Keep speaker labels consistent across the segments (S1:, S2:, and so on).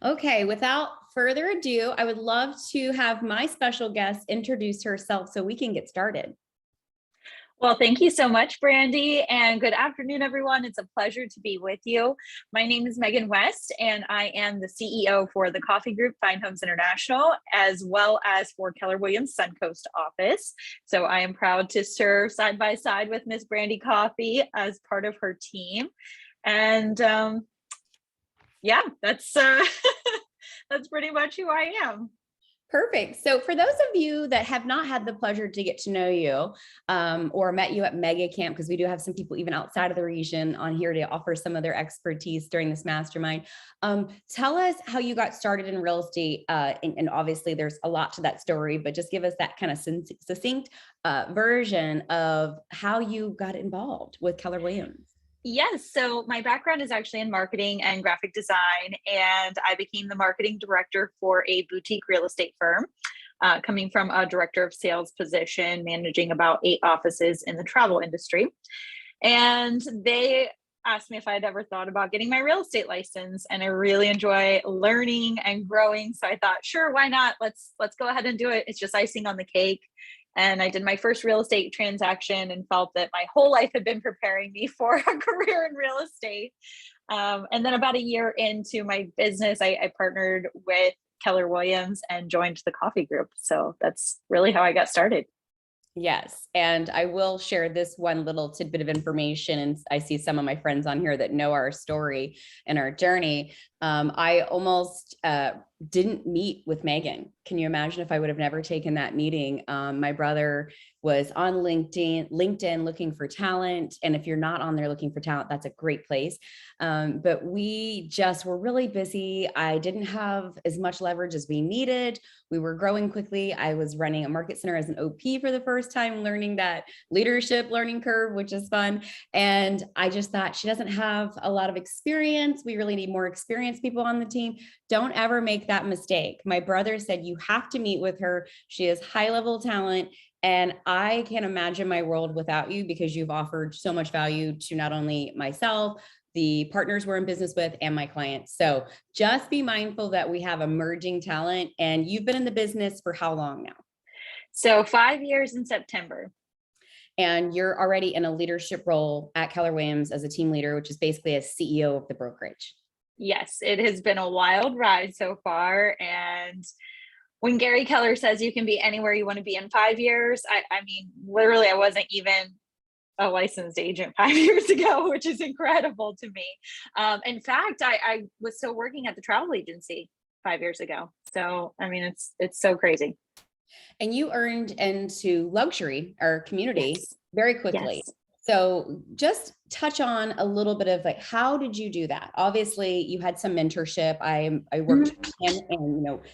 S1: Okay, without further ado, I would love to have my special guest introduce herself so we can get started.
S2: Well, thank you so much, Brandy, and good afternoon, everyone. It's a pleasure to be with you. My name is Meagan West, and I am the CEO for the Coffey Group, Fine Homes International, as well as for Keller Williams Suncoast office. So I am proud to serve side by side with Miss Brandy Coffey as part of her team. And yeah, that's that's pretty much who I am.
S1: Perfect. So for those of you that have not had the pleasure to get to know you or met you at Mega Camp, because we do have some people even outside of the region on here to offer some of their expertise during this mastermind. Tell us how you got started in real estate. And obviously there's a lot to that story, but just give us that kind of succinct version of how you got involved with Keller Williams.
S2: Yes. So my background is actually in marketing and graphic design, and I became the marketing director for a boutique real estate firm, coming from a director of sales position, managing about 8 offices in the travel industry. And they asked me if I'd ever thought about getting my real estate license, and I really enjoy learning and growing. So I thought, sure, why not? Let's go ahead and do it. It's just icing on the cake. And I did my first real estate transaction and felt that my whole life had been preparing me for a career in real estate. And then about a year into my business, I partnered with Keller Williams and joined the Coffey Group. So that's really how I got started.
S1: Yes. And I will share this one little tidbit of information. And I see some of my friends on here that know our story and our journey. I almost didn't meet with Meagan. Can you imagine if I would have never taken that meeting? My brother was on LinkedIn looking for talent. And if you're not on there looking for talent, that's a great place. But we just were really busy. I didn't have as much leverage as we needed. We were growing quickly. I was running a market center as an OP for the first time, learning that leadership learning curve, which is fun. And I just thought she doesn't have a lot of experience. We really need more experienced people on the team. Don't ever make that mistake. My brother said, you have to meet with her. She has high level talent. And I can't imagine my world without you because you've offered so much value to not only myself, the partners we're in business with, and my clients. So just be mindful that we have emerging talent. And you've been in the business for how long now?
S2: So 5 years in September.
S1: And you're already in a leadership role at Keller Williams as a team leader, which is basically a CEO of the brokerage.
S2: Yes, it has been a wild ride so far. And when Gary Keller says you can be anywhere you want to be in 5 years, I mean, literally, I wasn't even a licensed agent 5 years ago, which is incredible to me. In fact, I was still working at the travel agency 5 years ago. So, I mean, it's so crazy.
S1: And you earned into luxury or community
S2: Yes.
S1: very quickly.
S2: Yes.
S1: So just touch on a little bit of like, how did you do that? Obviously you had some mentorship. I worked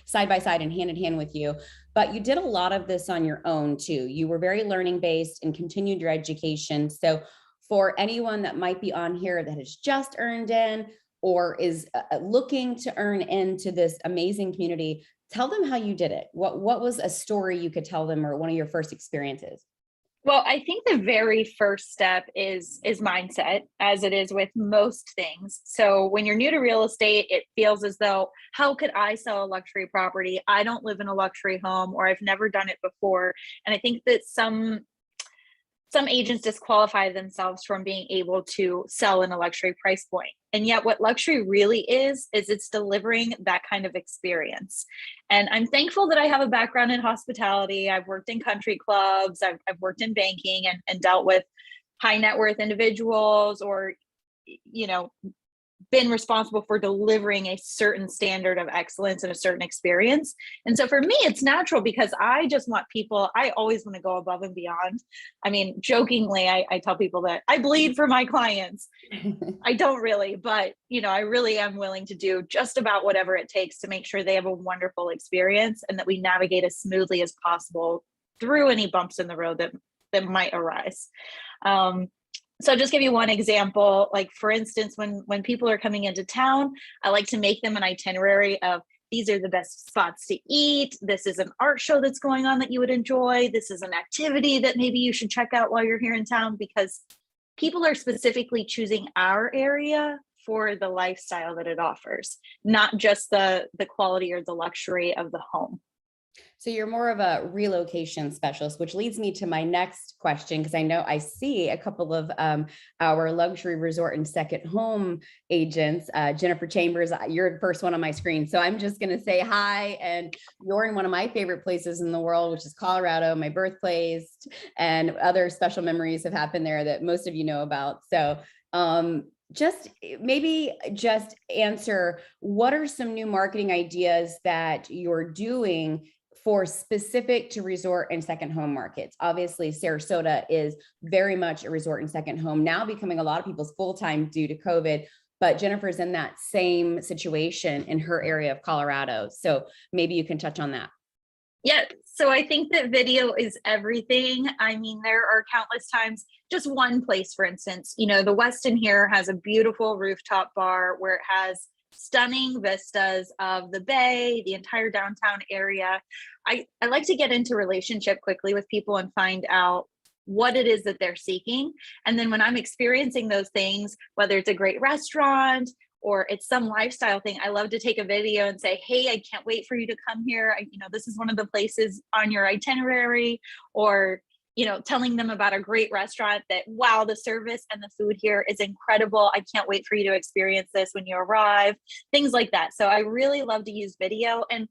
S1: side by side and hand in hand with you, but you did a lot of this on your own too. You were very learning based and continued your education. So for anyone that might be on here that has just earned in or is looking to earn into this amazing community, tell them how you did it. What was a story you could tell them or one of your first experiences?
S2: Well, I think the very first step is mindset, as it is with most things. So when you're new to real estate, it feels as though, how could I sell a luxury property? I don't live in a luxury home, or I've never done it before. And I think that some agents disqualify themselves from being able to sell in a luxury price point. And yet what luxury really is it's delivering that kind of experience. And I'm thankful that I have a background in hospitality. I've worked in country clubs. I've worked in banking and dealt with high net worth individuals, or, been responsible for delivering a certain standard of excellence and a certain experience. And so for me, it's natural because I just want people, I always want to go above and beyond. I mean, jokingly, I tell people that I bleed for my clients. I don't really, but I really am willing to do just about whatever it takes to make sure they have a wonderful experience and that we navigate as smoothly as possible through any bumps in the road that might arise. So I'll just give you one example. Like, for instance, when people are coming into town, I like to make them an itinerary of, these are the best spots to eat. This is an art show that's going on that you would enjoy. This is an activity that maybe you should check out while you're here in town, because people are specifically choosing our area for the lifestyle that it offers, not just the quality or the luxury of the home.
S1: So you're more of a relocation specialist, which leads me to my next question, because I know I see a couple of our luxury resort and second home agents. Jennifer Chambers, you're the first one on my screen. So I'm just going to say hi. And you're in one of my favorite places in the world, which is Colorado, my birthplace, and other special memories have happened there that most of you know about. So just answer, what are some new marketing ideas that you're doing for specific to resort and second home markets? Obviously, Sarasota is very much a resort and second home, now becoming a lot of people's full-time due to COVID, but Jennifer's in that same situation in her area of Colorado. So maybe you can touch on that.
S2: Yeah, so I think that video is everything. I mean, there are countless times, just one place, for instance, the Westin here has a beautiful rooftop bar where it has stunning vistas of the bay, the entire downtown area. I like to get into relationship quickly with people and find out what it is that they're seeking. And then when I'm experiencing those things, whether it's a great restaurant or it's some lifestyle thing, I love to take a video and say, hey, I can't wait for you to come here. This is one of the places on your itinerary, or telling them about a great restaurant that, wow, the service and the food here is incredible. I can't wait for you to experience this when you arrive, things like that. So I really love to use video. And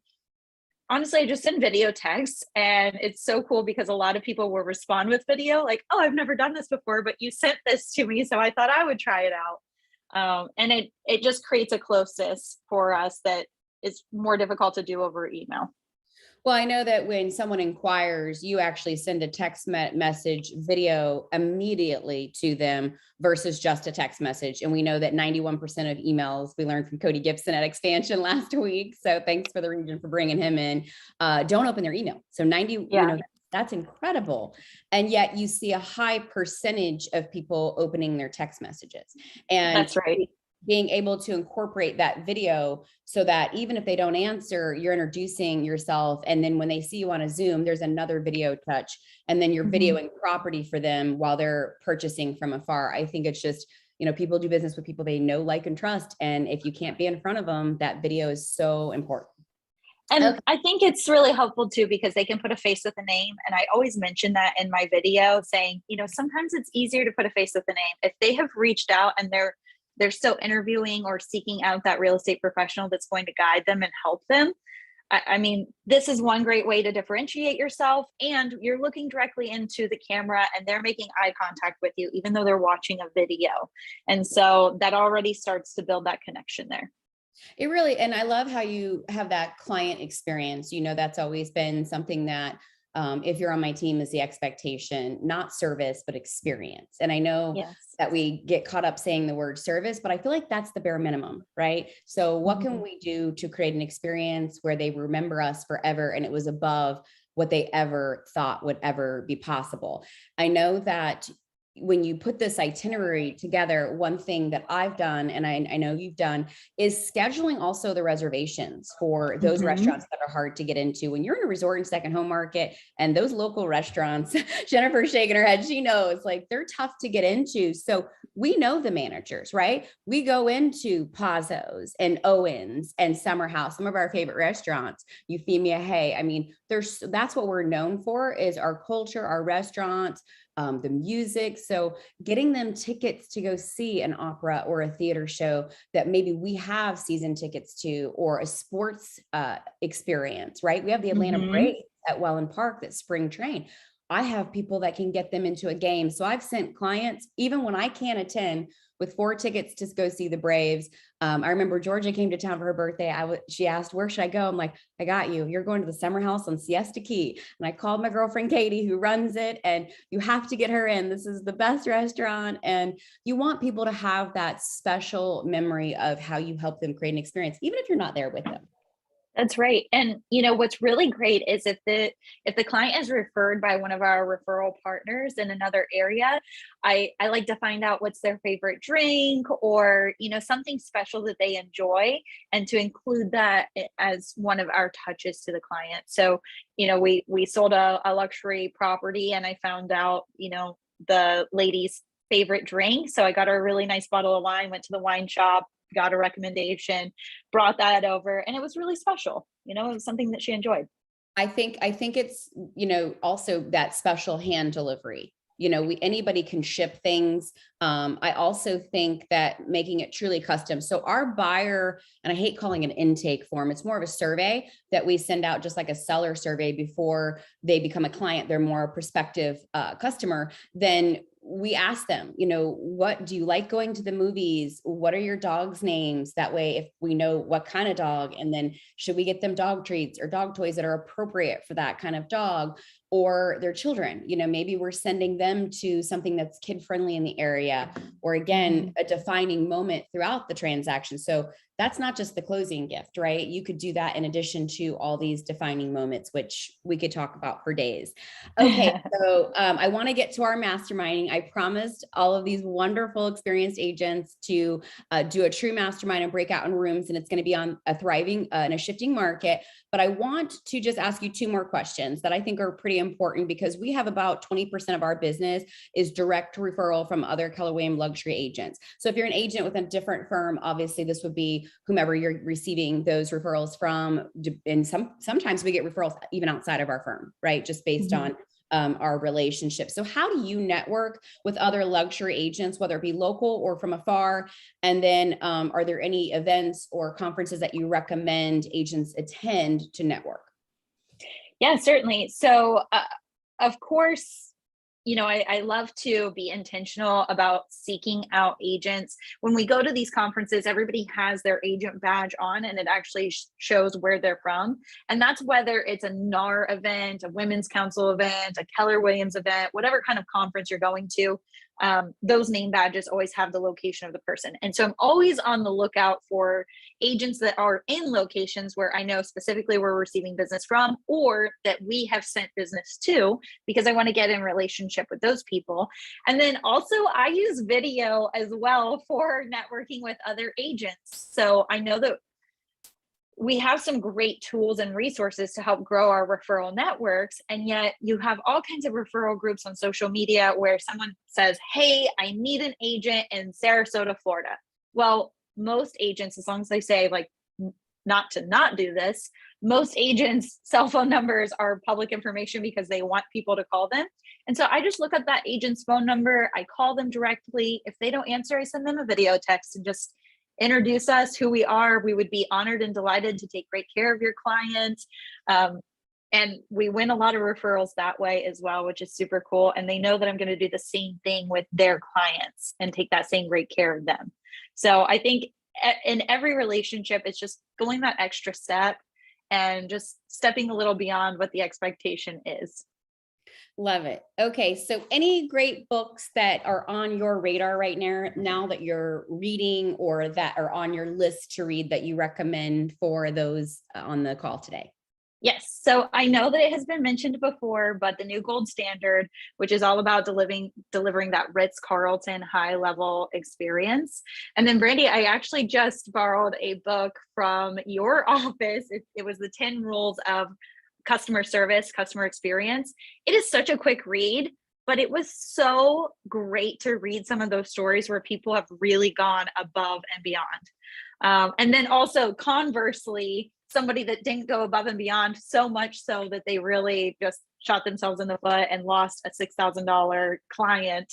S2: honestly, I just send video texts, and it's so cool because a lot of people will respond with video like, oh, I've never done this before, but you sent this to me, so I thought I would try it out. And it just creates a closeness for us that is more difficult to do over email.
S1: Well, I know that when someone inquires, you actually send a text message video immediately to them versus just a text message. And we know that 91% of emails, we learned from Cody Gibson at Expansion last week. So thanks for the region for bringing him in. Don't open their email. So 90, that's incredible. And yet you see a high percentage of people opening their text messages. And
S2: that's right.
S1: Being able to incorporate that video so that even if they don't answer, you're introducing yourself. And then when they see you on a Zoom, there's another video touch, and then you're videoing property for them while they're purchasing from afar. I think it's just, people do business with people they know, like, and trust. And if you can't be in front of them, that video is so important.
S2: And I think it's really helpful too, because they can put a face with a name. And I always mention that in my video, saying, sometimes it's easier to put a face with a name. If they have reached out and they're still interviewing or seeking out that real estate professional that's going to guide them and help them. I mean, this is one great way to differentiate yourself, and you're looking directly into the camera and they're making eye contact with you, even though they're watching a video. And so that already starts to build that connection there.
S1: It really, and I love how you have that client experience. That's always been something that if you're on my team is the expectation, not service, but experience. And I know that we get caught up saying the word service, but I feel like that's the bare minimum, right? So what can we do to create an experience where they remember us forever and it was above what they ever thought would ever be possible? I know that when you put this itinerary together, one thing that I've done, and I know you've done, is scheduling also the reservations for those restaurants that are hard to get into. When you're in a resort and second home market, and those local restaurants, Jennifer's shaking her head, she knows, like, they're tough to get into. So we know the managers, right? We go into Pazos and Owens and Summer House, some of our favorite restaurants, Euphemia Hay. I mean, that's what we're known for, is our culture, our restaurants, the music. So getting them tickets to go see an opera or a theater show that maybe we have season tickets to, or a sports experience, right? We have the Atlanta Braves at Welland Park, that spring train. I have people that can get them into a game. So I've sent clients, even when I can't attend, with 4 tickets to go see the Braves. I remember Georgia came to town for her birthday. She asked, where should I go? I'm like, I got you. You're going to the Summer House on Siesta Key. And I called my girlfriend, Katie, who runs it, and you have to get her in. This is the best restaurant. And you want people to have that special memory of how you help them create an experience, even if you're not there with them.
S2: That's right. And what's really great is if the client is referred by one of our referral partners in another area, I like to find out what's their favorite drink, or something special that they enjoy, and to include that as one of our touches to the client. So we sold a luxury property, and I found out the ladies favorite drink. So I got her a really nice bottle of wine, went to the wine shop, got a recommendation, brought that over, and it was really special. It was something that she enjoyed.
S1: I think it's, also that special hand delivery. Anybody can ship things. I also think that making it truly custom. So our buyer, and I hate calling it an intake form, it's more of a survey that we send out, just like a seller survey before they become a client. They're more a prospective customer. Then we ask them, what do you like going to the movies? What are your dog's names? That way, if we know what kind of dog, and then should we get them dog treats or dog toys that are appropriate for that kind of dog, or their children? Maybe we're sending them to something that's kid friendly in the area, or again, a defining moment throughout the transaction. So that's not just the closing gift, right? You could do that in addition to all these defining moments, which we could talk about for days. Okay, so I want to get to our masterminding. I promised all of these wonderful experienced agents to do a true mastermind and break out in rooms, and it's going to be on a thriving in a shifting market. But I want to just ask you two more questions that I think are pretty important, because we have about 20% of our business is direct referral from other Keller Williams luxury agents. So if you're an agent with a different firm, obviously this would be whomever you're receiving those referrals from. And sometimes we get referrals even outside of our firm, right? Just based on our relationship. So how do you network with other luxury agents, whether it be local or from afar? And then are there any events or conferences that you recommend agents attend to network?
S2: Yeah, certainly. So of course, I love to be intentional about seeking out agents. When we go to these conferences, everybody has their agent badge on, and it actually shows where they're from. And that's whether it's a NAR event, a Women's Council event, a Keller Williams event, whatever kind of conference you're going to. Those name badges always have the location of the person. And so I'm always on the lookout for agents that are in locations where I know specifically where we're receiving business from, or that we have sent business to, because I want to get in relationship with those people. And then also I use video as well for networking with other agents. So I know that we have some great tools and resources to help grow our referral networks. And yet you have all kinds of referral groups on social media where someone says, hey, I need an agent in Sarasota, Florida. Well, most agents, as long as they say like not to not do this, most agents' cell phone numbers are public information because they want people to call them. And so I just look up that agent's phone number. I call them directly. If they don't answer, I send them a video text and just introduce us, who we are. We would be honored and delighted to take great care of your client. And we win a lot of referrals that way as well, which is super cool. And they know that I'm going to do the same thing with their clients and take that same great care of them. So I think in every relationship, it's just going that extra step and just stepping a little beyond what the expectation is.
S1: Love it. Okay. So any great books that are on your radar right now that you're reading, or that are on your list to read, that you recommend for those on the call today?
S2: Yes. So I know that it has been mentioned before, but The New Gold Standard, which is all about delivering that Ritz-Carlton high level experience. And then Brandy, I actually just borrowed a book from your office. It was the 10 Rules of Customer Service, Customer Experience. It is such a quick read, but it was so great to read some of those stories where people have really gone above and beyond. And then also conversely, somebody that didn't go above and beyond, so much so that they really just shot themselves in the foot and lost a $6,000 client.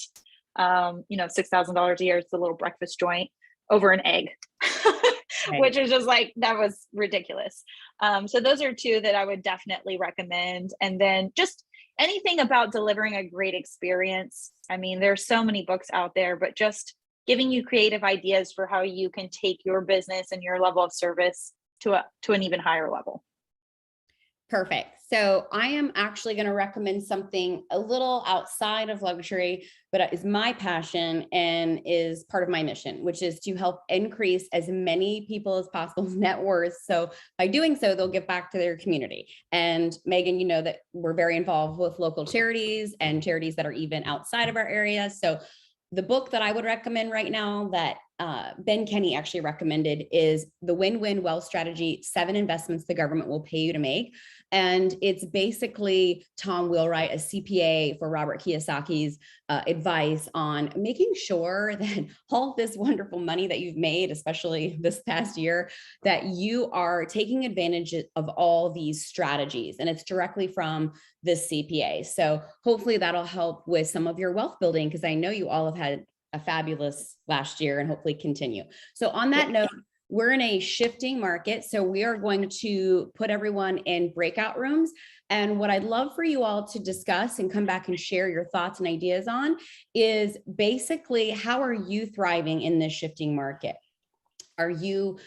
S2: $6,000 a year, it's a little breakfast joint over an egg. Right. Which is just like, that was ridiculous. So those are two that I would definitely recommend. And then just anything about delivering a great experience. I mean, there's so many books out there, but just giving you creative ideas for how you can take your business and your level of service to an even higher level.
S1: Perfect. So I am actually going to recommend something a little outside of luxury, but is my passion and is part of my mission, which is to help increase as many people as possible's net worth. So by doing so, they'll give back to their community. And Meagan, you know that we're very involved with local charities and charities that are even outside of our area. So the book that I would recommend right now that Ben Kenny actually recommended is the win-win wealth strategy, 7 investments the government will pay you to make. And it's basically Tom Wheelwright, a CPA for Robert Kiyosaki's advice on making sure that all of this wonderful money that you've made, especially this past year, that you are taking advantage of all these strategies. And it's directly from this CPA. So hopefully that'll help with some of your wealth building, because I know you all have had a fabulous last year and hopefully continue. So on that note, we're in a shifting market. So we are going to put everyone in breakout rooms. And what I'd love for you all to discuss and come back and share your thoughts and ideas on is basically, how are you thriving in this shifting market? Are you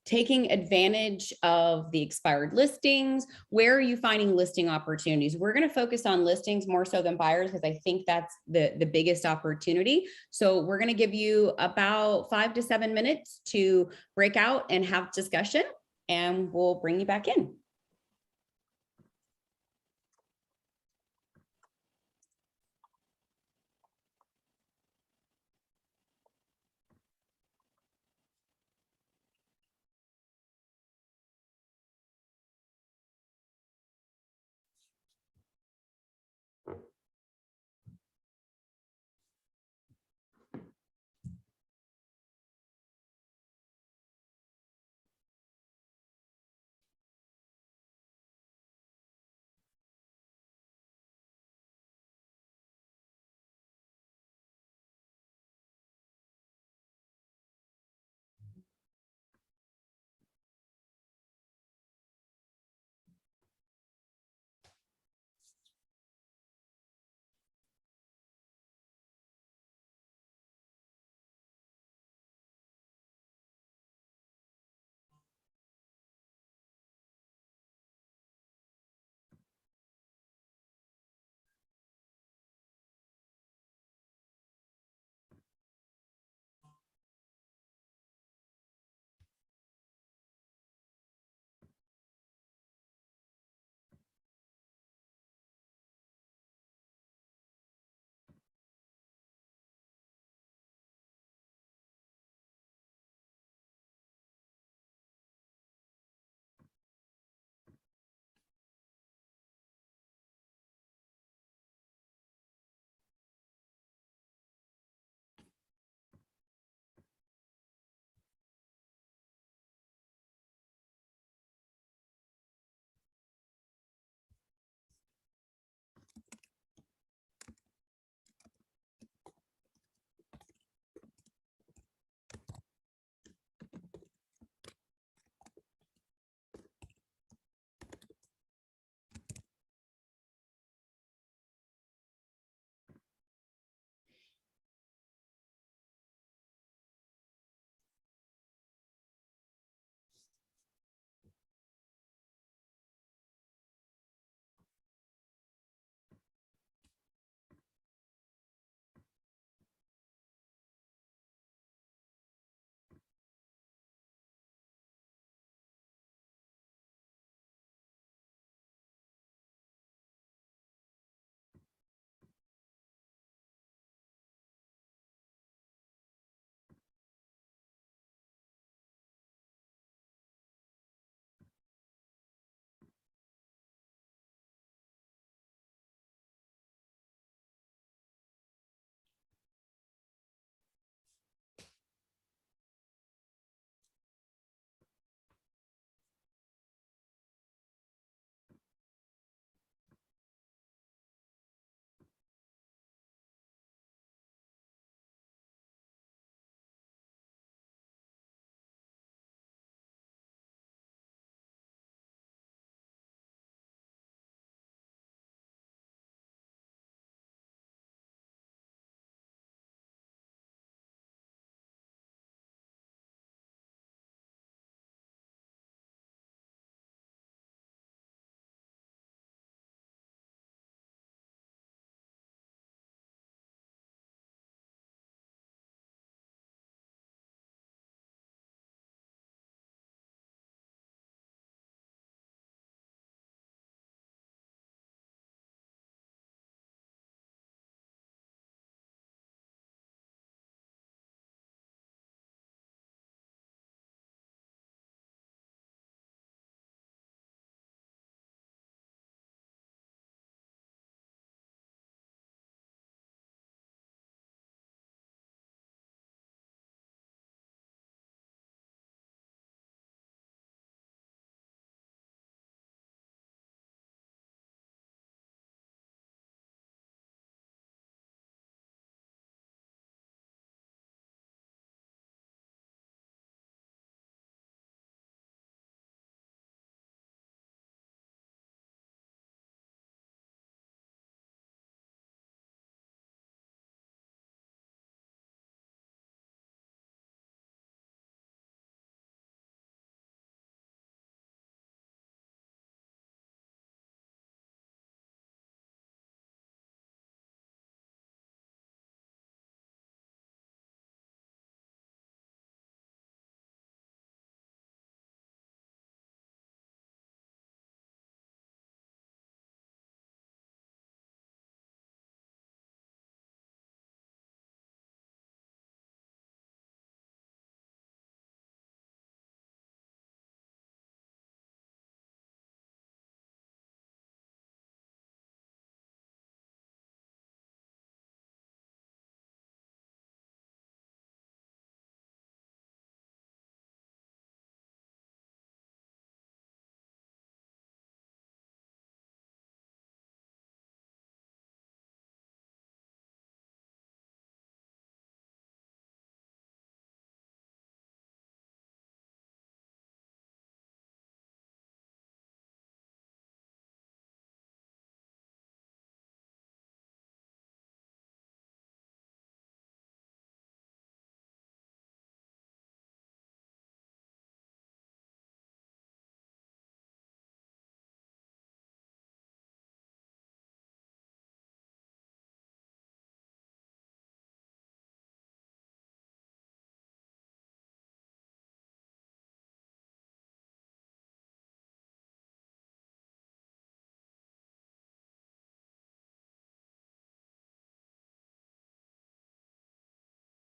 S1: taking advantage of the expired listings? Where are you finding listing opportunities? We're going to focus on listings more so than buyers, because I think that's the biggest opportunity. So we're going to give you about 5 to 7 minutes to break out and have discussion, and we'll bring you back in.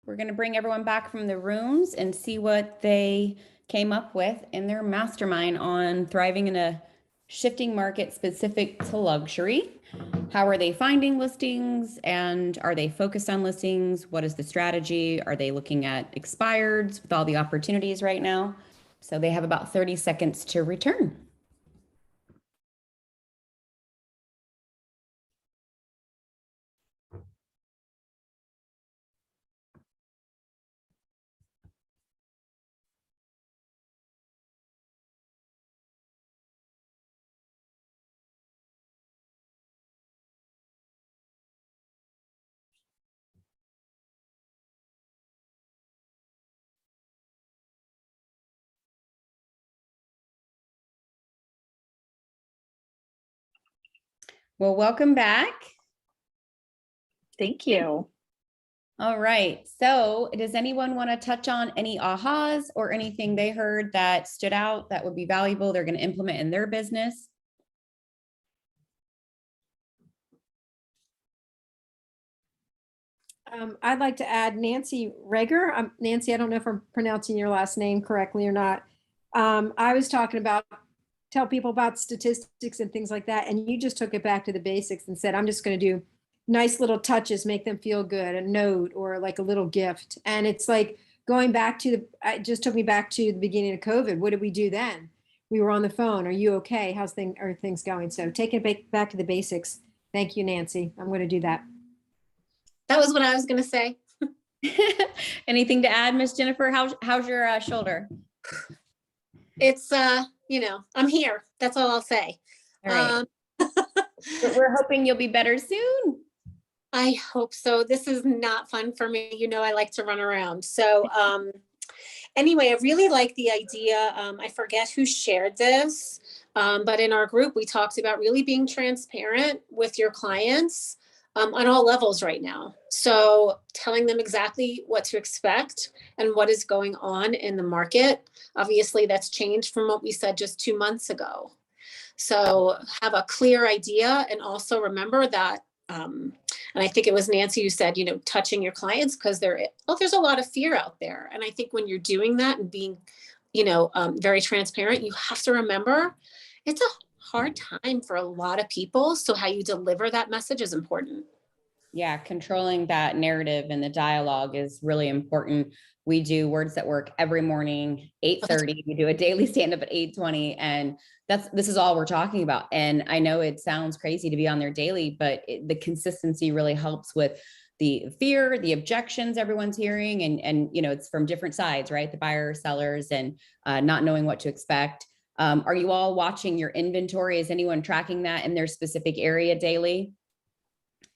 S1: We're going to bring everyone back from the rooms and see what they came up with in their mastermind on thriving in a shifting market specific to luxury. How are they finding listings, and are they focused on listings? What is the strategy? Are they looking at expireds with all the opportunities right now? So they have about 30 seconds to return. Well, welcome back.
S2: Thank you.
S1: All right. So does anyone want to touch on any ahas or anything they heard that stood out that would be valuable they're going to implement in their business?
S3: I'd like to add Nancy Rager. Nancy, I don't know if I'm pronouncing your last name correctly or not. I was talking about tell people about statistics and things like that, and you just took it back to the basics and said, I'm just going to do nice little touches, make them feel good, a note or like a little gift. And it's like going back to it just took me back to the beginning of COVID. What did we do then? We were on the phone. Are you okay? Are things going? So taking it back to the basics. Thank you, Nancy. I'm going to do that.
S4: That was what I was going to say.
S1: Anything to add, Miss Jennifer? How's your shoulder?
S4: It's, I'm here. That's all I'll say.
S1: All right. We're hoping you'll be better soon.
S4: I hope so. This is not fun for me. I like to run around. So anyway, I really like the idea. I forget who shared this, but in our group, we talked about really being transparent with your clients on all levels right now. So telling them exactly what to expect and what is going on in the market. Obviously, that's changed from what we said just 2 months ago. So have a clear idea, and also remember that, and I think it was Nancy who said, touching your clients, because there's a lot of fear out there. And I think when you're doing that and being, very transparent, you have to remember it's a hard time for a lot of people. So how you deliver that message is important.
S1: Yeah, controlling that narrative and the dialogue is really important. We do Words That Work every morning, 8:30. We do a daily stand-up at 8:20, and this is all we're talking about. And I know it sounds crazy to be on there daily, but the consistency really helps with the fear, the objections everyone's hearing, and it's from different sides, right? The buyers, sellers, and not knowing what to expect. Are you all watching your inventory? Is anyone tracking that in their specific area daily?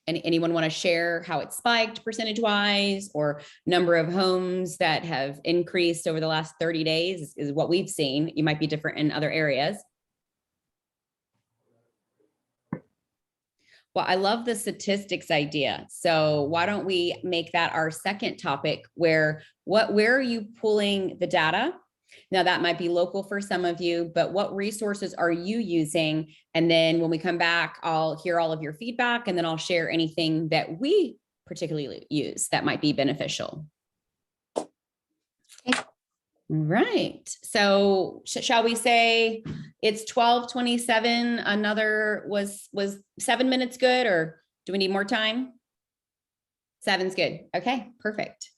S1: Anyone want to share how it spiked percentage wise, or number of homes that have increased over the last 30 days is what we've seen. You might be different in other areas. Well, I love the statistics idea. So why don't we make that our second topic, where are you pulling the data? Now that might be local for some of you, but what resources are you using? And then when we come back, I'll hear all of your feedback, and then I'll share anything that we particularly use that might be beneficial.
S4: Okay.
S1: Right. So shall we say it's 12:27? Another was 7 minutes good, or do we need more time? 7's good. Okay, perfect.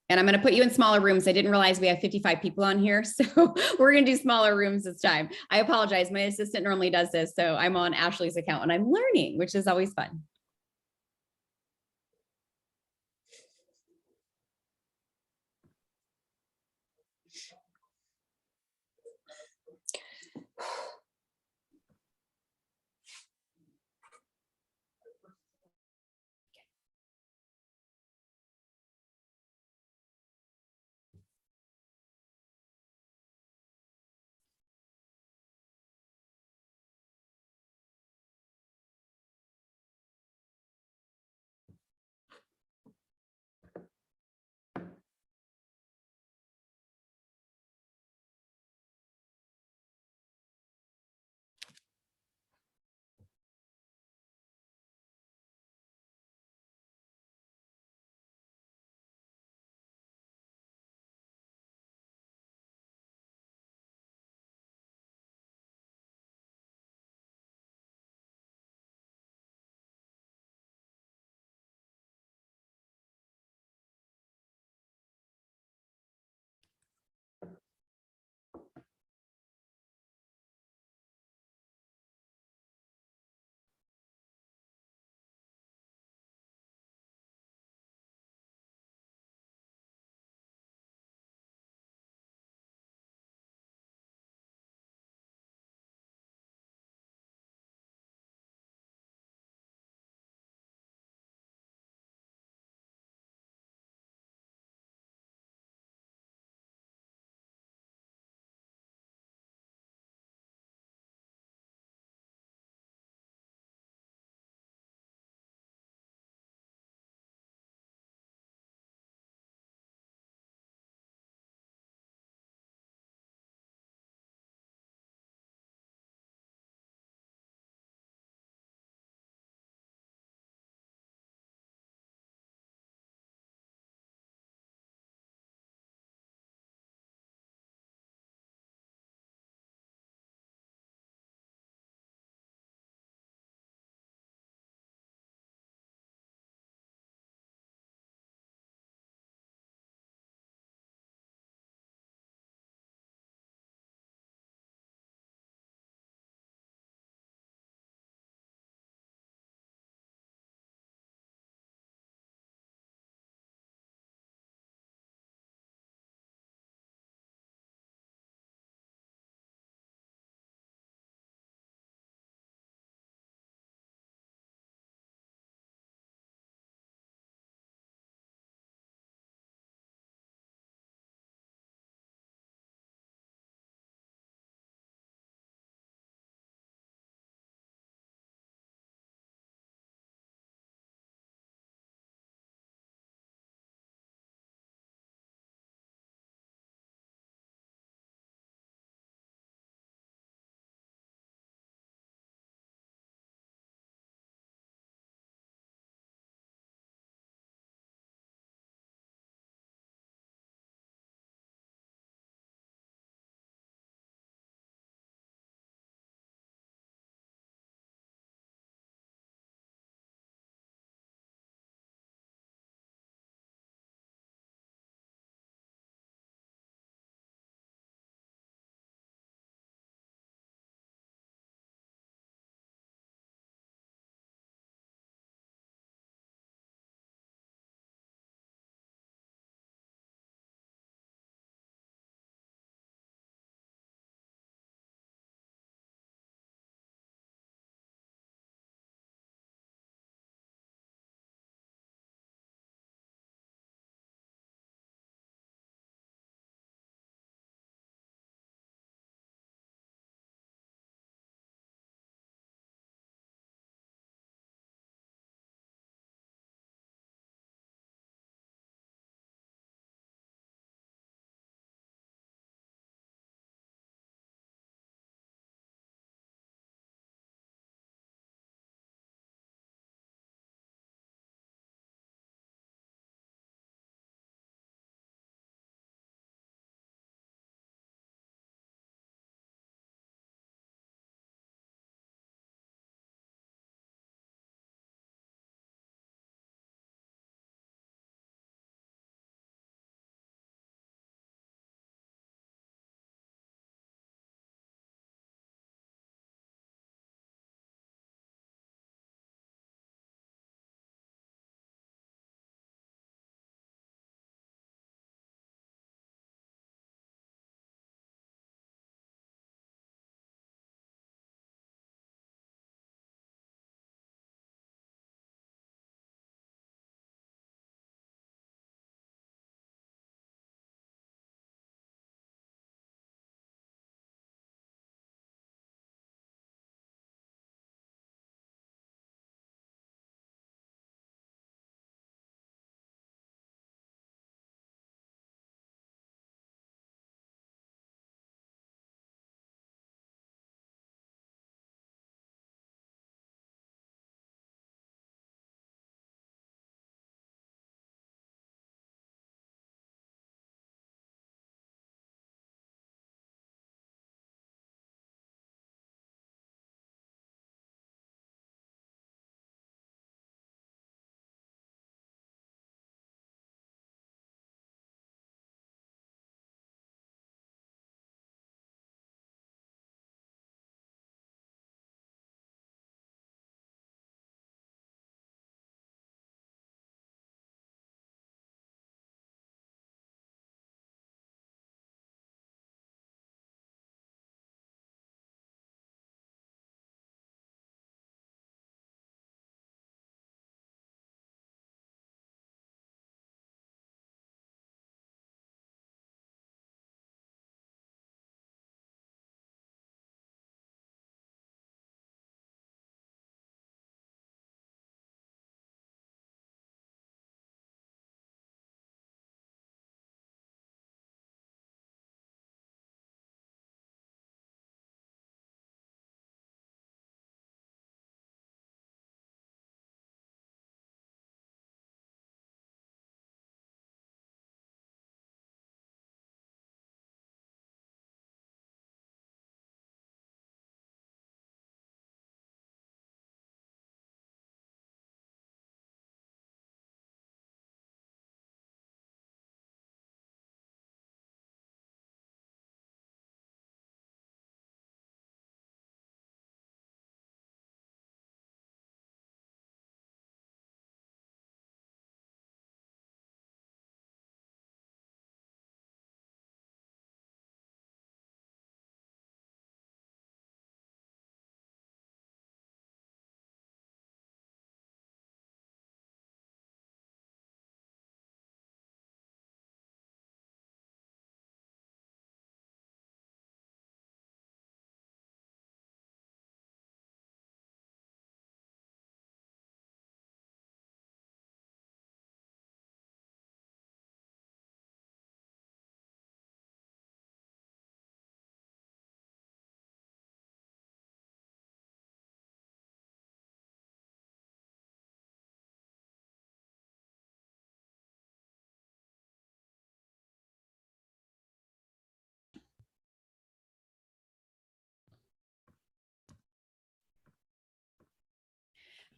S1: And I'm going to put you in smaller rooms. I didn't realize we have 55 people on here, so we're going to do smaller rooms this time. I apologize. My assistant normally does this, so I'm on Ashley's account and I'm learning, which is always fun.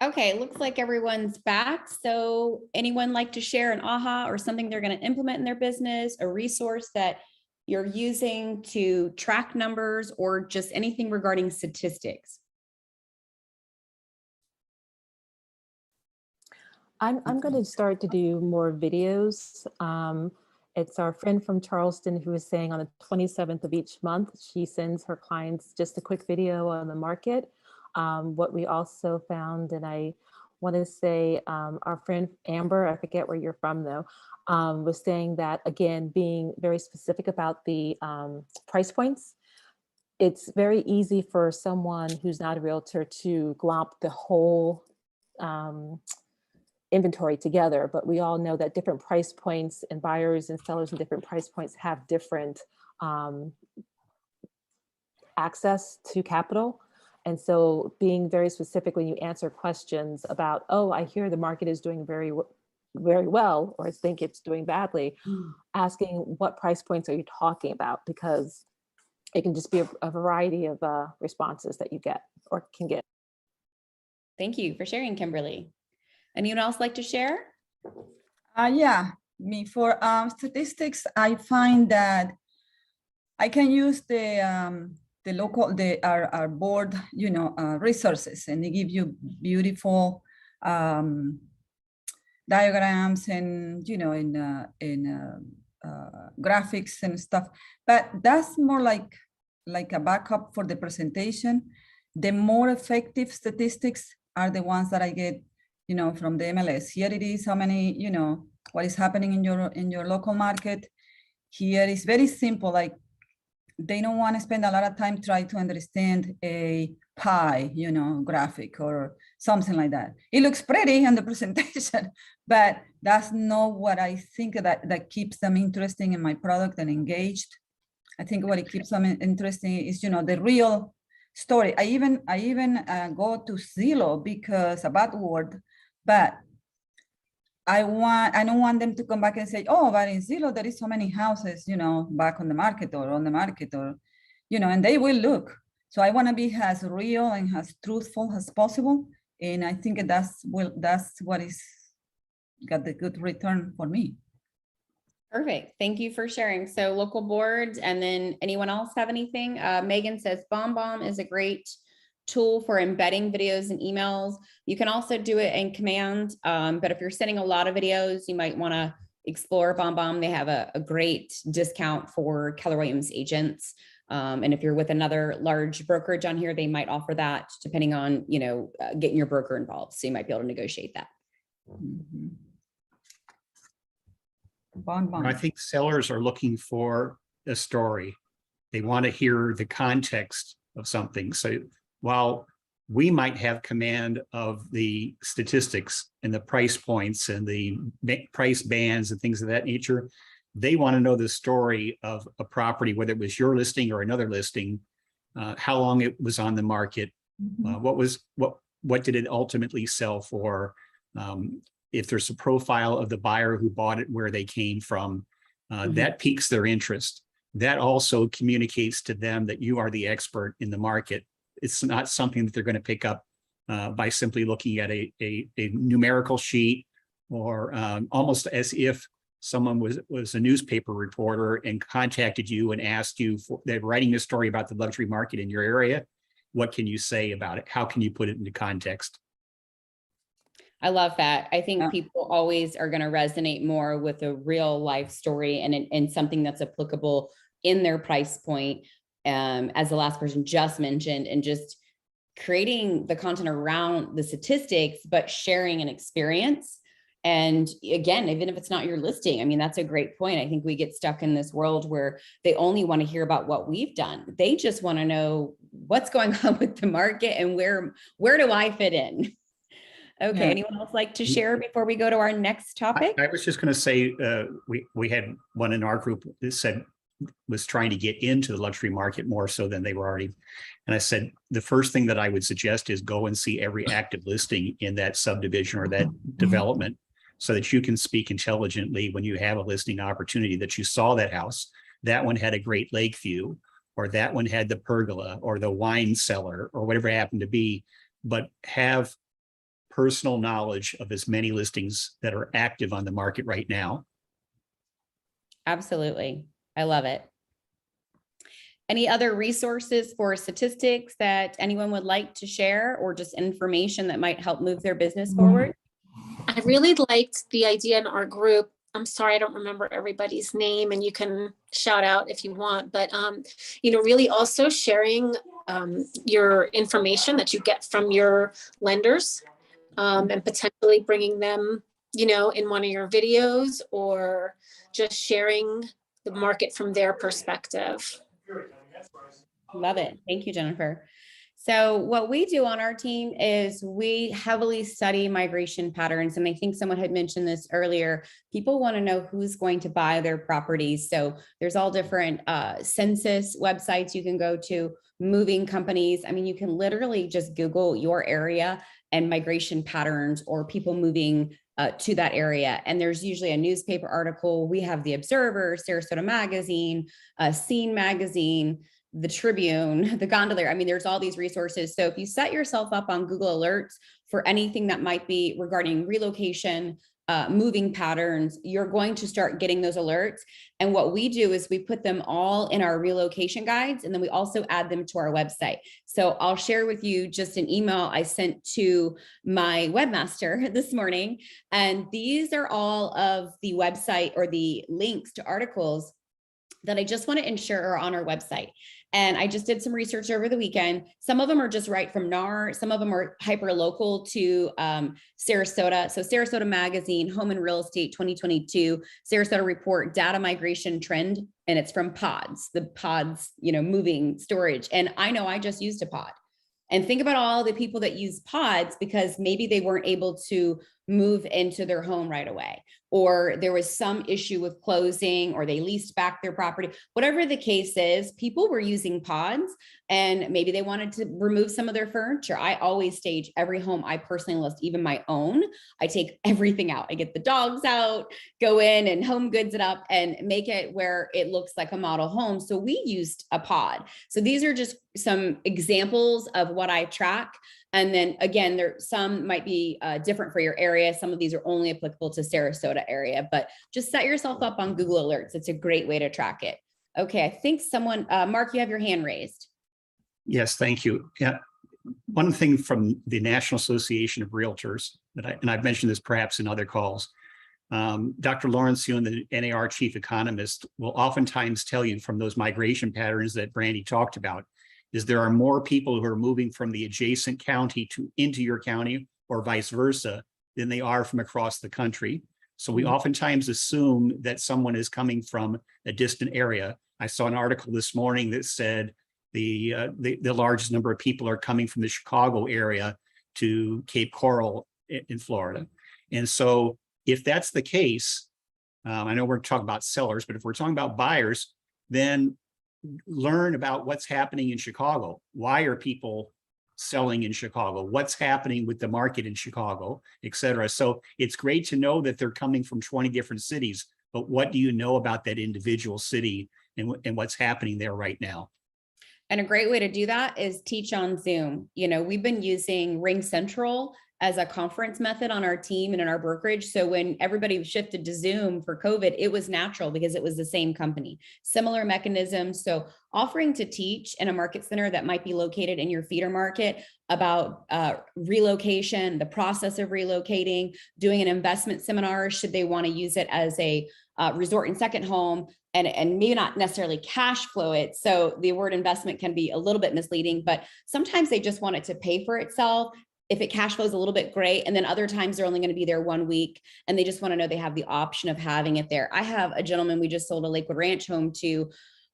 S1: Okay, looks like everyone's back. So anyone like to share an aha or something they're going to implement in their business, a resource that you're using to track numbers, or just anything regarding statistics?
S5: I'm going to start to do more videos. It's our friend from Charleston who is saying on the 27th of each month, she sends her clients just a quick video on the market. What we also found, and I want to say our friend Amber, I forget where you're from though, was saying that, again, being very specific about the price points. It's very easy for someone who's not a realtor to glomp the whole inventory together, but we all know that different price points and buyers and sellers in different price points have different access to capital. And so being very specific when you answer questions about, oh, I hear the market is doing very well, or I think it's doing badly, asking what price points are you talking about? Because it can just be a variety of responses that you get or can get.
S1: Thank you for sharing, Kimberly. Anyone else like to share?
S6: Yeah, me for statistics, I find that I can use the local, our board, resources, and they give you beautiful diagrams and graphics and stuff. But that's more like a backup for the presentation. The more effective statistics are the ones that I get, from the MLS. Here it is, how many, what is happening in your local market. Here is very simple, like they don't want to spend a lot of time trying to understand a pie, graphic or something like that. It looks pretty in the presentation, but that's not what I think that keeps them interested in my product and engaged. I think what it keeps them interesting is, the real story. I even go to Zillow because a bad word, but I don't want them to come back and say, oh, but in Zillow there is so many houses, back on the market or on the market, or, and they will look. So I want to be as real and as truthful as possible. And I think that's what is got the good return for me.
S1: Perfect. Thank you for sharing. So local boards, and then anyone else have anything? Megan says BombBomb is a great tool for embedding videos and emails. You can also do it in command, but if you're sending a lot of videos, you might want to explore BombBomb. They have a great discount for Keller Williams agents. And if you're with another large brokerage on here, they might offer that depending on, getting your broker involved. So you might be able to negotiate that.
S6: Mm-hmm.
S7: I think sellers are looking for a story. They want to hear the context of something. So while we might have command of the statistics and the price points and the price bands and things of that nature, they want to know the story of a property, whether it was your listing or another listing, how long it was on the market, what did it ultimately sell for, if there's a profile of the buyer who bought it, where they came from, that piques their interest. That also communicates to them that you are the expert in the market. It's not something that they're going to pick up by simply looking at a numerical sheet, or almost as if someone was a newspaper reporter and contacted you and asked you, they're writing a story about the luxury market in your area. What can you say about it? How can you put it into context?
S1: I love that. I think people always are going to resonate more with a real life story and something that's applicable in their price point, as the last person just mentioned, and just creating the content around the statistics, but sharing an experience. And again, even if it's not your listing, I mean, that's a great point. I think we get stuck in this world where they only want to hear about what we've done. They just want to know what's going on with the market and where do I fit in? Okay. Yeah. Anyone else like to share before we go to our next topic?
S7: I was just going to say, we had one in our group that said, was trying to get into the luxury market more so than they were already. And I said, the first thing that I would suggest is go and see every active listing in that subdivision or that development, so that you can speak intelligently when you have a listing opportunity, that you saw that house, that one had a great lake view, or that one had the pergola or the wine cellar or whatever it happened to be, but have personal knowledge of as many listings that are active on the market right now.
S1: Absolutely. I love it. Any other resources for statistics that anyone would like to share, or just information that might help move their business forward?
S4: I really liked the idea in our group. I'm sorry, I don't remember everybody's name, and you can shout out if you want, but, really also sharing your information that you get from your lenders, and potentially bringing them, in one of your videos, or just sharing the market from their perspective.
S1: Love it. Thank you, Jennifer. So what we do on our team is we heavily study migration patterns. And I think someone had mentioned this earlier. People want to know who's going to buy their properties. So there's all different census websites you can go to, moving companies. I mean, you can literally just Google your area and migration patterns, or people moving to that area. And there's usually a newspaper article. We have the Observer, Sarasota Magazine, Scene Magazine, the Tribune, the Gondolier. I mean, there's all these resources. So if you set yourself up on Google Alerts for anything that might be regarding relocation, moving patterns, you're going to start getting those alerts. And what we do is we put them all in our relocation guides, and then we also add them to our website. So I'll share with you just an email I sent to my webmaster this morning. And these are all of the website, or the links to articles that I just want to ensure are on our website. And I just did some research over the weekend. Some of them are just right from NAR. Some of them are hyper local to Sarasota. So Sarasota Magazine, Home and Real Estate 2022, Sarasota Report, Data Migration Trend, and it's from Pods, the Pods, moving storage. And I know I just used a pod. And think about all the people that use pods because maybe they weren't able to move into their home right away, or there was some issue with closing, or they leased back their property. Whatever the case is, people were using pods, and maybe they wanted to remove some of their furniture. I always stage every home I personally list, even my own. I take everything out. I get the dogs out, go in and home goods it up, and make it where it looks like a model home. So we used a pod. So these are just some examples of what I track. And then again, some might be different for your area. Some of these are only applicable to Sarasota area, but just set yourself up on Google Alerts. It's a great way to track it. Okay, I think someone, Mark, you have your hand raised.
S7: Yes, thank you. Yeah, one thing from the National Association of Realtors, and I've mentioned this perhaps in other calls, Dr. Lawrence Yoon, the NAR chief economist, will oftentimes tell you from those migration patterns that Brandy talked about, is there are more people who are moving from the adjacent county into your county, or vice versa, than they are from across the country. So we oftentimes assume that someone is coming from a distant area. I saw an article this morning that said the largest number of people are coming from the Chicago area to Cape Coral in Florida. And so if that's the case, I know we're talking about sellers, but if we're talking about buyers, then learn about what's happening in Chicago. Why are people selling in Chicago? What's happening with the market in Chicago, et cetera. So it's great to know that they're coming from 20 different cities, but what do you know about that individual city and what's happening there right now?
S1: And a great way to do that is teach on Zoom. We've been using Ring Central as a conference method on our team and in our brokerage. So when everybody shifted to Zoom for COVID, it was natural because it was the same company, similar mechanisms. So offering to teach in a market center that might be located in your feeder market about relocation, the process of relocating, doing an investment seminar, should they want to use it as a resort and second home, and maybe not necessarily cash flow it. So the word investment can be a little bit misleading, but sometimes they just want it to pay for itself. If it cash flows a little bit, great. And then other times they're only going to be there 1 week and they just want to know they have the option of having it there. I have a gentleman we just sold a Lakewood Ranch home to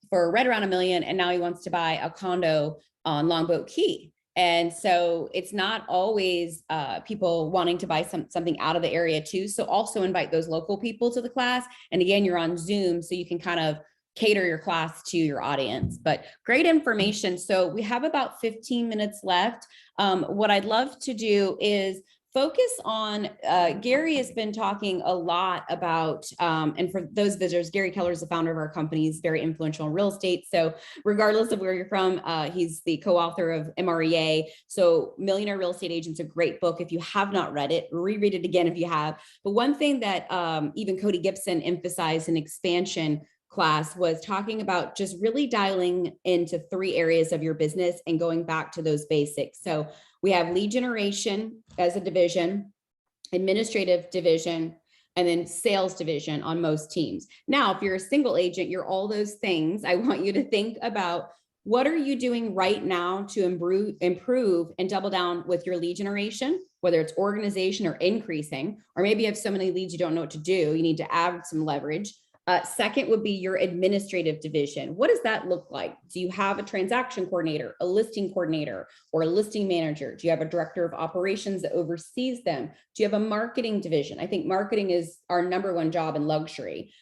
S1: for right around $1 million. And now he wants to buy a condo on Longboat Key. And so it's not always people wanting to buy something out of the area too. So also invite those local people to the class. And again, you're on Zoom, so you can kind of cater your class to your audience, but great information. So we have about 15 minutes left. What I'd love to do is focus on, Gary has been talking a lot about, and for those visitors, Gary Keller is the founder of our company. He's very influential in real estate. So regardless of where you're from, he's the co-author of MREA. So Millionaire Real Estate Agent's a great book. If you have not read it, reread it again if you have. But one thing that even Cody Gibson emphasized in expansion class was talking about just really dialing into 3 areas of your business and going back to those basics. So we have lead generation as a division, administrative division, and then sales division on most teams. Now, if you're a single agent, you're all those things. I want you to think about, what are you doing right now to improve and double down with your lead generation, whether it's organization or increasing, or maybe you have so many leads you don't know what to do. You need to add some leverage. Second would be your administrative division. What does that look like? Do you have a transaction coordinator, a listing coordinator, or a listing manager? Do you have a director of operations that oversees them? Do you have a marketing division? I think marketing is our #1 job in luxury.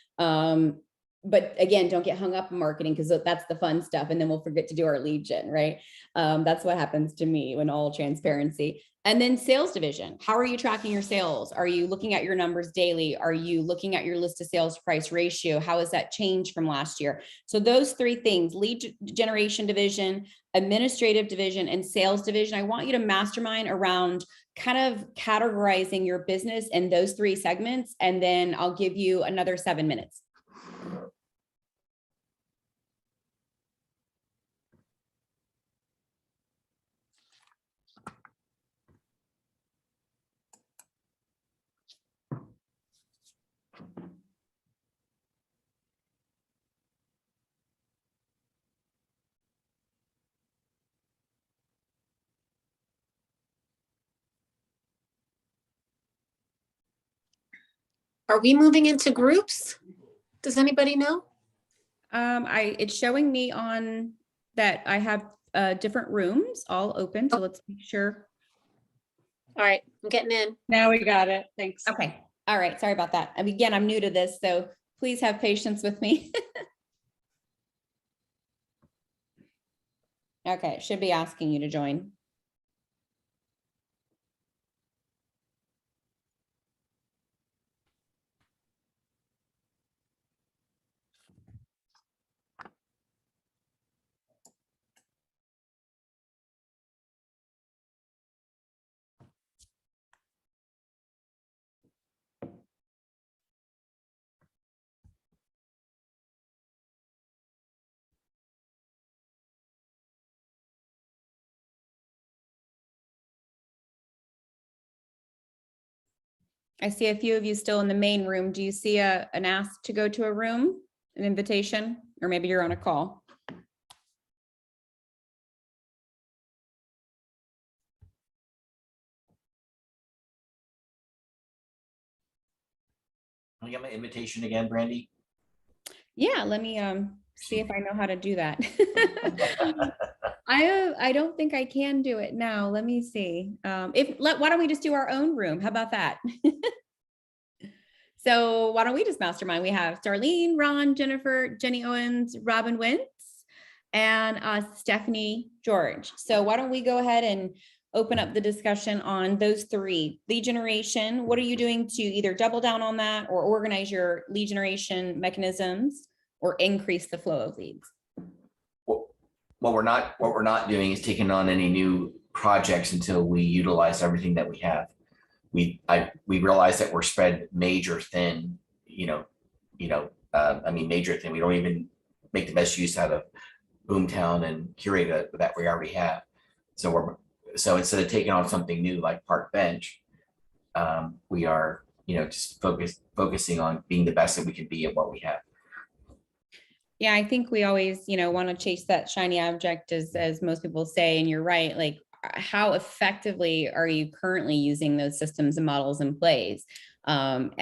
S1: But again, don't get hung up in marketing, because that's the fun stuff. And then we'll forget to do our lead gen, right? That's what happens to me, when all transparency. And then sales division. How are you tracking your sales? Are you looking at your numbers daily? Are you looking at your list to sales price ratio? How has that changed from last year? So those 3 things: lead generation division, administrative division, and sales division. I want you to mastermind around kind of categorizing your business in those 3 segments. And then I'll give you another 7 minutes.
S4: Are we moving into groups? Does anybody know?
S1: It's showing me on that I have different rooms all open. So let's make sure.
S4: All right, I'm getting in.
S2: Now we got it. Thanks.
S1: Okay. All right. Sorry about that. And again, I'm new to this, so please have patience with me. Okay. It should be asking you to join. I see a few of you still in the main room. Do you see an ask to go to a room, an invitation, or maybe you're on a call?
S8: Can I get my invitation again, Brandy?
S1: Yeah, let me see if I know how to do that. I don't think I can do it now. Let me see. Why don't we just do our own room? How about that? So why don't we just mastermind? We have Darlene, Ron, Jennifer, Jenny Owens, Robin Wentz, and Stephanie George. So why don't we go ahead and open up the discussion on those 3. Lead generation. What are you doing to either double down on that, or organize your lead generation mechanisms, or increase the flow of leads?
S8: What we're not doing is taking on any new projects until we utilize everything that we have. We realize that we're spread major thin, major thin. We don't even make the best use out of Boomtown and Curator that we already have. So instead of taking on something new like Park Bench, we are, just focusing on being the best that we can be at what we have.
S1: Yeah, I think we always, want to chase that shiny object, as most people say, and you're right. Like, how effectively are you currently using those systems and models in place? And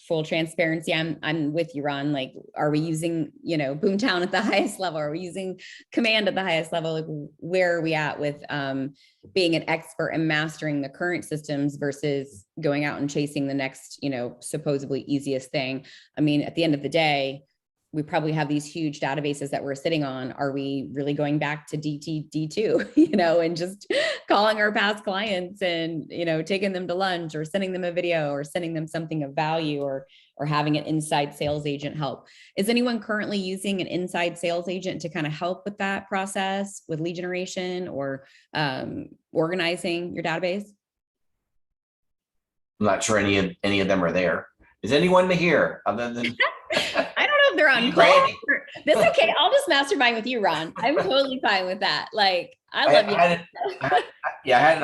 S1: full transparency, I'm with you, Ron. Like, are we using, Boomtown at the highest level? Are we using Command at the highest level? Like, where are we at with being an expert and mastering the current systems versus going out and chasing the next, supposedly easiest thing? I mean, at the end of the day, we probably have these huge databases that we're sitting on. Are we really going back to D2, and just calling our past clients and, taking them to lunch or sending them a video or sending them something of value or having an inside sales agent help. Is anyone currently using an inside sales agent to kind of help with that process with lead generation or organizing your database?
S8: I'm not sure any of them are there. Is anyone here other than?
S1: I don't know if they're on call.
S8: Brandy.
S1: That's okay. I'll just mastermind with you, Ron. I'm totally fine with that. Like, I love you.
S8: I had an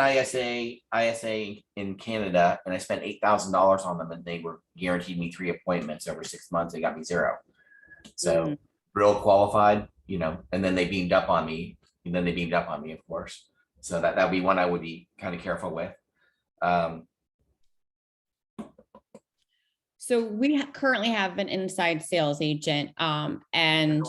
S8: ISA in Canada, and I spent $8,000 on them, and they were guaranteed me 3 appointments over 6 months. They got me 0. So real qualified, and then they beamed up on me. And then they beamed up on me, of course. So that'd be one I would be kind of careful with.
S1: So we currently have an inside sales agent, and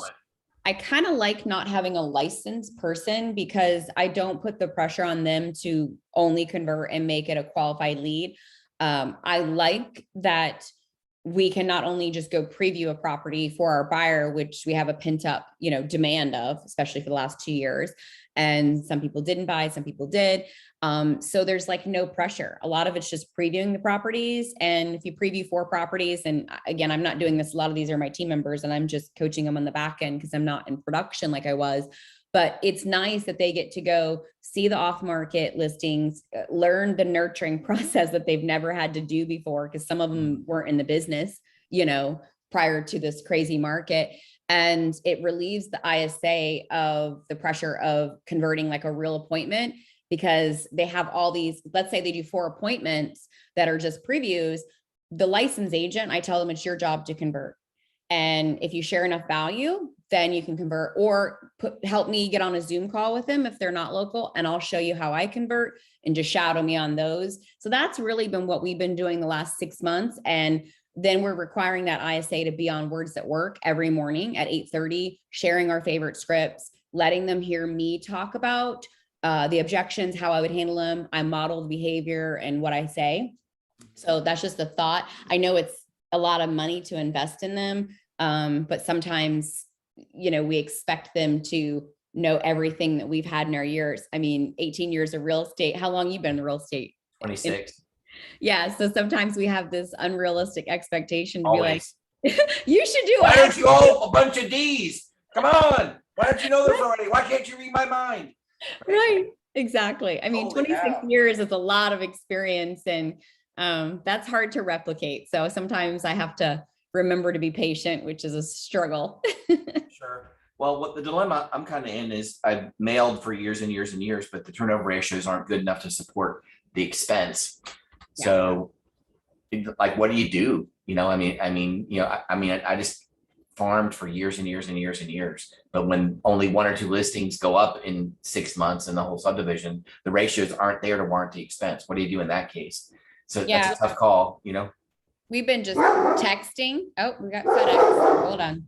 S1: I kind of like not having a licensed person because I don't put the pressure on them to only convert and make it a qualified lead. I like that we can not only just go preview a property for our buyer, which we have a pent up, demand of, especially for the last 2 years. And some people didn't buy, some people did. So there's like no pressure. A lot of it's just previewing the properties. And if you preview 4 properties, and again, I'm not doing this, a lot of these are my team members and I'm just coaching them on the back end because I'm not in production like I was. But it's nice that they get to go see the off-market listings, learn the nurturing process that they've never had to do before, because some of them weren't in the business, prior to this crazy market. And it relieves the ISA of the pressure of converting like a real appointment, because they have all these, let's say they do 4 appointments that are just previews. The licensed agent, I tell them it's your job to convert. And if you share enough value, then you can convert, or help me get on a Zoom call with them if they're not local, and I'll show you how I convert, and just shadow me on those. So that's really been what we've been doing the last 6 months. And then we're requiring that ISA to be on Words That Work every morning at 8:30, sharing our favorite scripts, letting them hear me talk about the objections, how I would handle them. I model the behavior and what I say. So that's just a thought. I know it's a lot of money to invest in them, but sometimes, we expect them to know everything that we've had in our years. I mean, 18 years of real estate. How long you been in the real estate?
S8: 26.
S1: Yeah. So sometimes we have this unrealistic expectation to
S8: Always.
S1: be like, you should do
S8: Why
S1: it.
S8: don't you all a bunch of D's? Come on. Why don't you know this already? Why can't you read my mind?
S1: Right. Exactly. I mean,
S8: Holy
S1: 26
S8: cow.
S1: years is a lot of experience, and that's hard to replicate. So sometimes I have to remember to be patient, which is a struggle.
S8: Sure. Well, what the dilemma I'm kind of in is I've mailed for years and years and years, but the turnover ratios aren't good enough to support the expense.
S1: Yeah.
S8: So like, what do you do? I just farmed for years and years and years and years. But when only 1 or 2 listings go up in 6 months in the whole subdivision, the ratios aren't there to warrant the expense. What do you do in that case? So
S1: Yeah.
S8: that's a tough call,
S1: We've been just texting. Oh, we got FedEx. Hold on.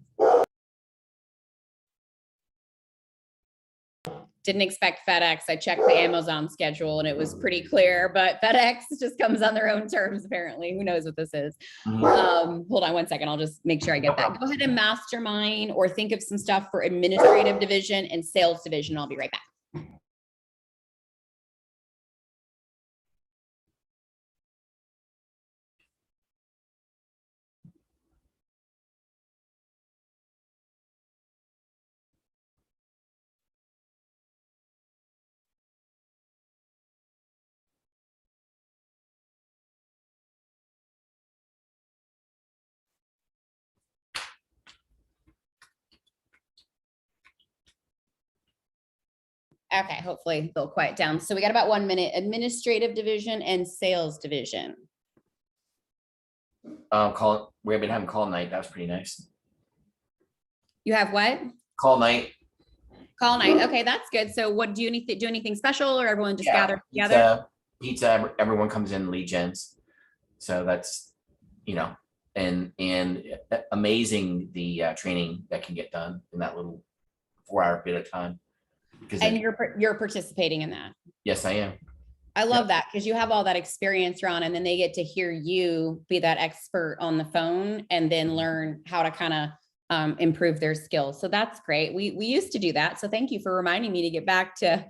S1: Didn't expect FedEx. I checked the Amazon schedule and it was pretty clear, but FedEx just comes on their own terms, apparently. Who knows what this is? Hold on 1 second. I'll just make sure I get that. Go ahead and mastermind, or think of some stuff for administrative division and sales division. I'll be right back. Okay, hopefully they'll quiet down. So we got about 1 minute. Administrative division and sales division.
S8: We've been having call night. That was pretty nice.
S1: You have what?
S8: Call night.
S1: Call night. Okay, that's good. So what do you do anything special, or everyone just
S8: Yeah,
S1: gather together?
S8: Pizza. Everyone comes in lead gens. So that's, and amazing the training that can get done in that little 4-hour bit of time.
S1: And you're participating in that.
S8: Yes, I am.
S1: I love that, because you have all that experience, Ron, and then they get to hear you be that expert on the phone and then learn how to kind of improve their skills. So that's great. We used to do that. So thank you for reminding me to get back to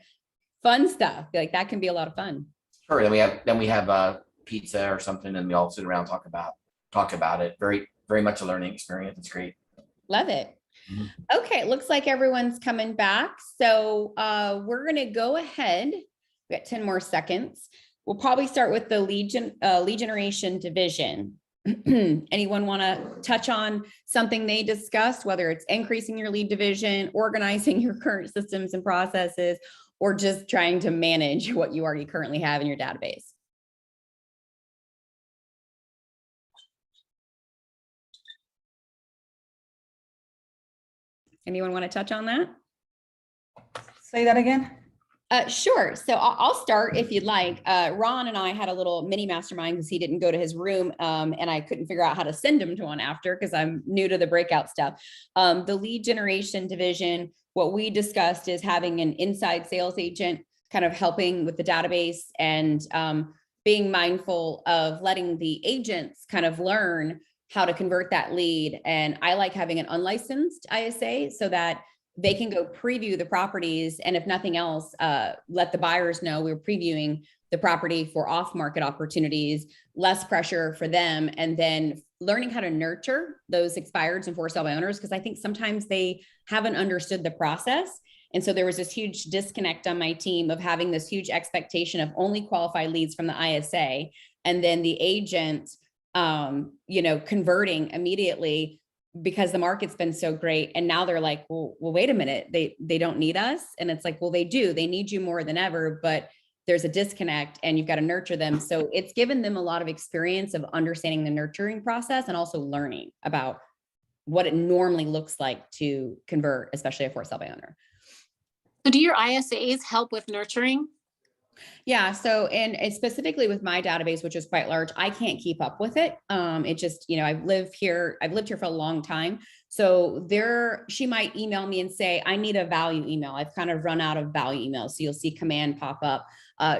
S1: fun stuff. Like that can be a lot of fun.
S8: Sure. Then we have pizza or something, and we all sit around, talk about it. Very much a learning experience. It's great.
S1: Love it.
S8: Mhm.
S1: Okay, looks like everyone's coming back. So we're gonna go ahead. We got 10 more seconds. We'll probably start with the lead generation division. Anyone want to touch on something they discussed, whether it's increasing your lead division, organizing your current systems and processes, or just trying to manage what you already currently have in your database? Anyone want to touch on that?
S6: Say that again.
S1: Sure. So I'll start if you'd like. Ron and I had a little mini mastermind because he didn't go to his room and I couldn't figure out how to send him to one after because I'm new to the breakout stuff. The lead generation division, what we discussed is having an inside sales agent kind of helping with the database and being mindful of letting the agents kind of learn how to convert that lead. And I like having an unlicensed ISA so that they can go preview the properties. And if nothing else, let the buyers know we're previewing the property for off-market opportunities, less pressure for them, and then learning how to nurture those expireds and for sale by owners, because I think sometimes they haven't understood the process. And so there was this huge disconnect on my team of having this huge expectation of only qualified leads from the ISA, and then the agent, converting immediately because the market's been so great. And now they're like, well, wait a minute, they don't need us. And it's like, well, they do, they need you more than ever, but there's a disconnect and you've got to nurture them. So it's given them a lot of experience of understanding the nurturing process and also learning about what it normally looks like to convert, especially a for sale by owner.
S4: So do your ISAs help with nurturing?
S1: Yeah. So, and specifically with my database, which is quite large, I can't keep up with it. It just, I've lived here for a long time. So she might email me and say, I need a value email. I've kind of run out of value emails. So you'll see command pop up.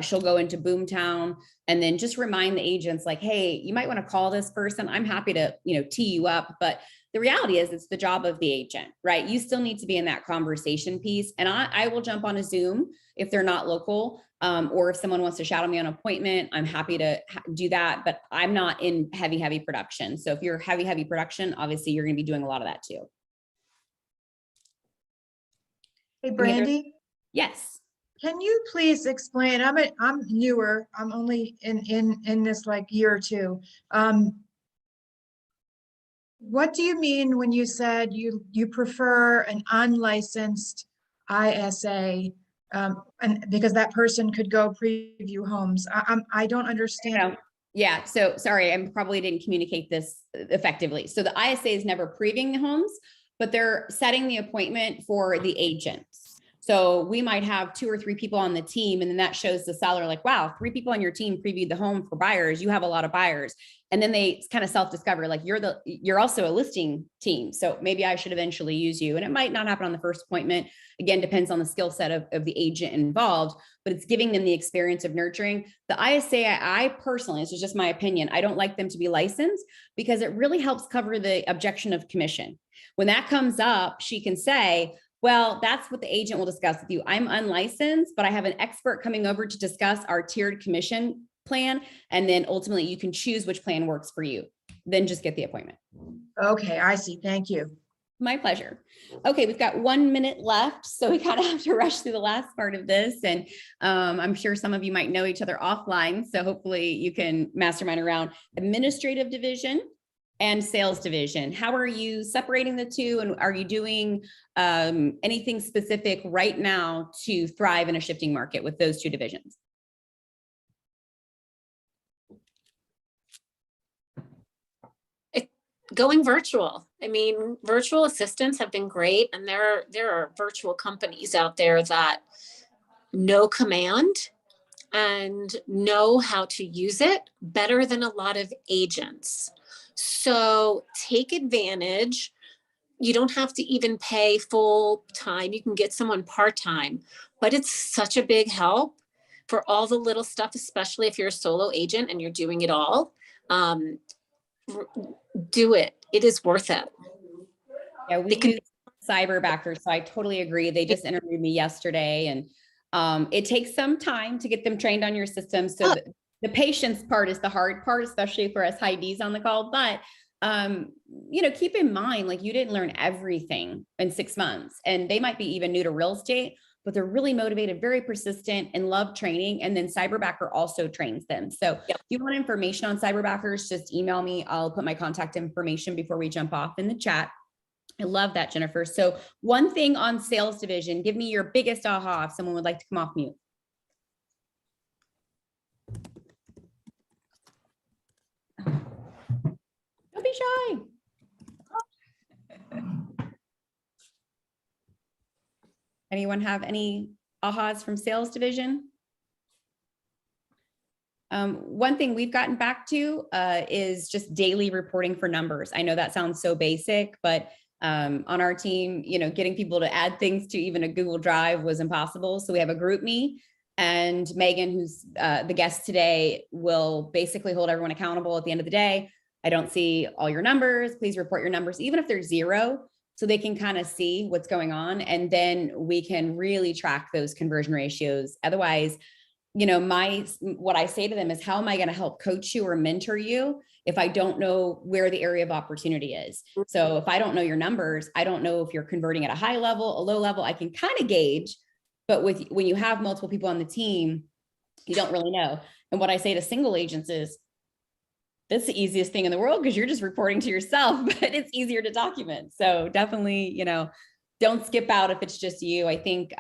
S1: She'll go into Boomtown and then just remind the agents like, hey, you might want to call this person. I'm happy to, tee you up. But the reality is it's the job of the agent, right? You still need to be in that conversation piece. And I will jump on a Zoom if they're not local. Or if someone wants to shadow me on an appointment, I'm happy to do that, but I'm not in heavy production. So if you're heavy production, obviously you're going to be doing a lot of that too.
S9: Hey, Brandy,
S1: Yes.
S9: can you please explain? I'm newer. I'm only in this like year or two. What do you mean when you said you prefer an unlicensed ISA? And because that person could go preview homes. I don't understand.
S1: Yeah. So sorry, I probably didn't communicate this effectively. So the ISA is never previewing the homes, but they're setting the appointment for the agents. So we might have 2 or 3 people on the team, and then that shows the seller like, wow, 3 people on your team previewed the home for buyers. You have a lot of buyers. And then they kind of self-discover like you're also a listing team. So maybe I should eventually use you. And it might not happen on the first appointment. Again, depends on the skill set of the agent involved, but it's giving them the experience of nurturing. The ISA, I personally, this is just my opinion, I don't like them to be licensed because it really helps cover the objection of commission. When that comes up, she can say, well, that's what the agent will discuss with you. I'm unlicensed, but I have an expert coming over to discuss our tiered commission plan. And then ultimately you can choose which plan works for you. Then just get the appointment.
S9: Okay, I see. Thank you.
S1: My pleasure. Okay, we've got 1 minute left, so we kind of have to rush through the last part of this. And I'm sure some of you might know each other offline. So hopefully you can mastermind around administrative division and sales division. How are you separating the two? And are you doing anything specific right now to thrive in a shifting market with those two divisions?
S4: Going virtual. I mean, virtual assistants have been great. And there are virtual companies out there that know command and know how to use it better than a lot of agents. So take advantage. You don't have to even pay full time. You can get someone part-time, but it's such a big help for all the little stuff, especially if you're a solo agent and you're doing it all. Do it. It is worth it.
S1: Yeah, we use cyber backers. So I totally agree. They just interviewed me yesterday and It takes some time to get them trained on your system. So the patience part is the hard part, especially for us high Ds on the call. But, keep in mind, like, you didn't learn everything in 6 months, and they might be even new to real estate, but they're really motivated, very persistent, and love training. And then Cyberbacker also trains them. So if you want information on Cyberbackers, just email me. I'll put my contact information before we jump off in the chat. I love that, Jennifer. So one thing on sales division, give me your biggest aha if someone would like to come off mute. Don't be shy. Anyone have any ahas from sales division? One thing we've gotten back to is just daily reporting for numbers. I know that sounds so basic, but on our team, getting people to add things to even a Google Drive was impossible. So we have a group me, and Meagan, who's the guest today, will basically hold everyone accountable at the end of the day. I don't see all your numbers. Please report your numbers, even if they're 0, so they can kind of see what's going on. And then we can really track those conversion ratios. Otherwise, what I say to them is, how am I going to help coach you or mentor you if I don't know where the area of opportunity is? So if I don't know your numbers, I don't know if you're converting at a high level, a low level. I can kind of gauge, but when you have multiple people on the team, you don't really know. And what I say to single agents is, that's the easiest thing in the world, because you're just reporting to yourself, but it's easier to document. So definitely, don't skip out if it's just you. I think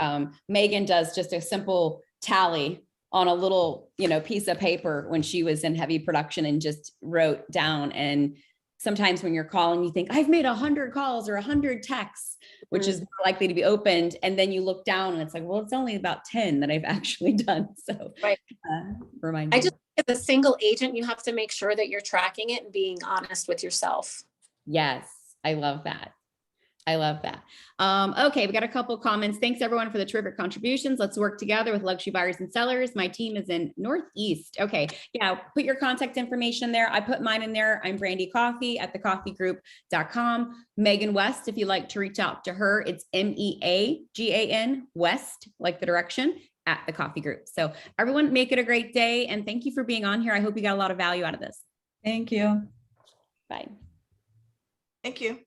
S1: Meagan does just a simple tally on a little, piece of paper when she was in heavy production, and just wrote down. And sometimes when you're calling, you think, I've made 100 calls or 100 texts, which is more likely to be opened. And then you look down and it's like, well, it's only about 10 that I've actually done. So remind you.
S4: As a single agent, you have to make sure that you're tracking it and being honest with yourself.
S1: Yes, I love that. Okay, we got a couple comments. Thanks everyone for the terrific contributions. Let's work together with luxury buyers and sellers. My team is in Northeast. Okay, yeah, put your contact information there. I put mine in there. I'm Brandy Coffey at thecoffeygroup.com. Meagan West, if you'd like to reach out to her, it's MEAGAN West, like the direction, at the Coffey Group. So everyone, make it a great day, and thank you for being on here. I hope you got a lot of value out of this.
S6: Thank you.
S1: Bye.
S10: Thank you.